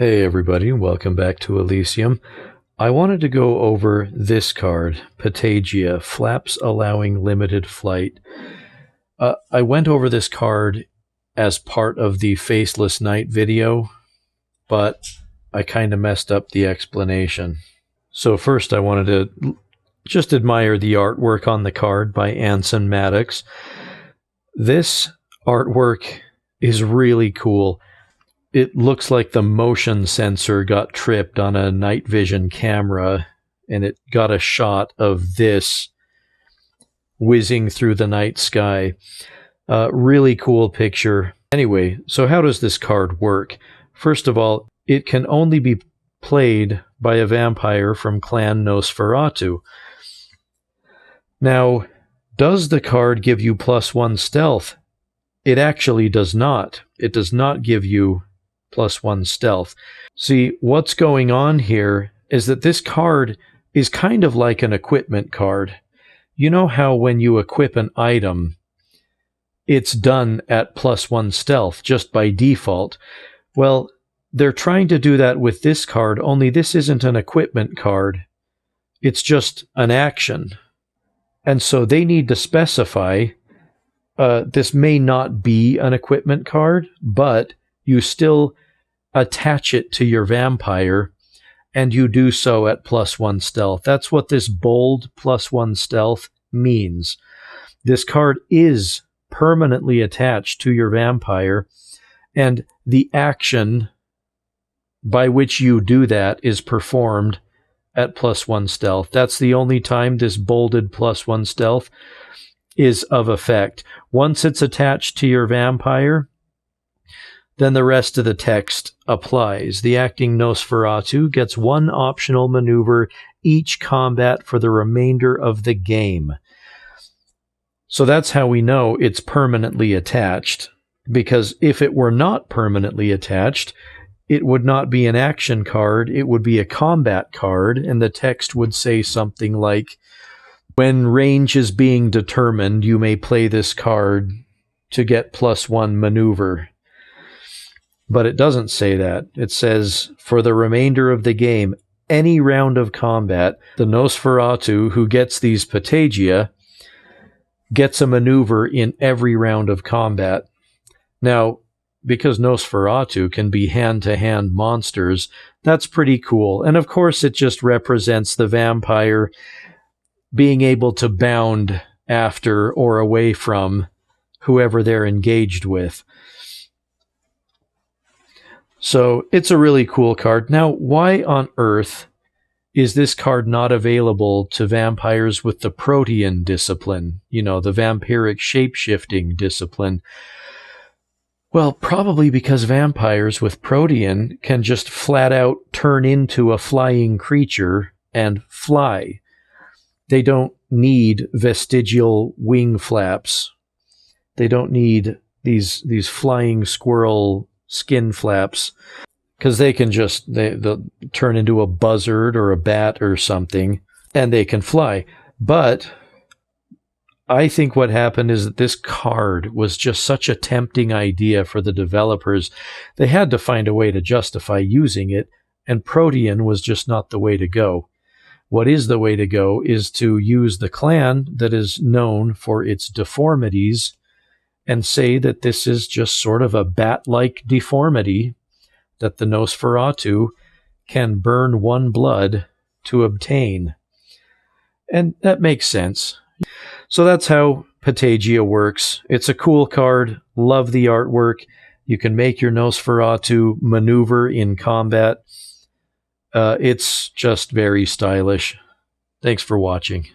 Hey everybody, welcome back to Elysium. I wanted to go over this card, Patagia, Flaps Allowing Limited Flight. I went over this card as part of the Faceless Knight video, but I kind of messed up the explanation. So first I wanted to just admire the artwork on the card by Anson Maddox. This artwork is really cool. It looks like the motion sensor got tripped on a night vision camera, and it got a shot of this whizzing through the night sky. Really cool picture. Anyway, so how does this card work? First of all, it can only be played by a vampire from Clan Nosferatu. Now, does the card give you +1 stealth? It actually does not. It does not give you +1 stealth. See, what's going on here is that this card is kind of like an equipment card. You know how when you equip an item, it's done at +1 stealth just by default? Well, they're trying to do that with this card, only this isn't an equipment card. It's just an action. And so they need to specify, this may not be an equipment card, but you still attach it to your vampire, and you do so at +1 stealth. That's what this bold +1 stealth means. This card is permanently attached to your vampire, and the action by which you do that is performed at +1 stealth. That's the only time this bolded +1 stealth is of effect. Once it's attached to your vampire, then the rest of the text applies. The acting Nosferatu gets 1 optional maneuver each combat for the remainder of the game. So that's how we know it's permanently attached, because if it were not permanently attached, it would not be an action card, it would be a combat card, and the text would say something like, when range is being determined, you may play this card to get +1 maneuver. But it doesn't say that. It says, for the remainder of the game, any round of combat, the Nosferatu who gets these Patagia gets a maneuver in every round of combat. Now, because Nosferatu can be hand-to-hand monsters, that's pretty cool. And of course, it just represents the vampire being able to bound after or away from whoever they're engaged with. So it's a really cool card. Now, why on earth is this card not available to vampires with the Protean discipline? You know, the vampiric shape-shifting discipline. Well, probably because vampires with Protean can just flat out turn into a flying creature and fly. They don't need vestigial wing flaps. They don't need these flying squirrel skin flaps, because they can just they'll turn into a buzzard or a bat or something, and they can fly. But I think what happened is that this card was just such a tempting idea for the developers. They had to find a way to justify using it, and Protean was just not the way to go. What is the way to go is to use the clan that is known for its deformities and say that this is just sort of a bat-like deformity that the Nosferatu can burn 1 blood to obtain. And that makes sense. So that's how Patagia works. It's a cool card. Love the artwork. You can make your Nosferatu maneuver in combat. It's just very stylish. Thanks for watching.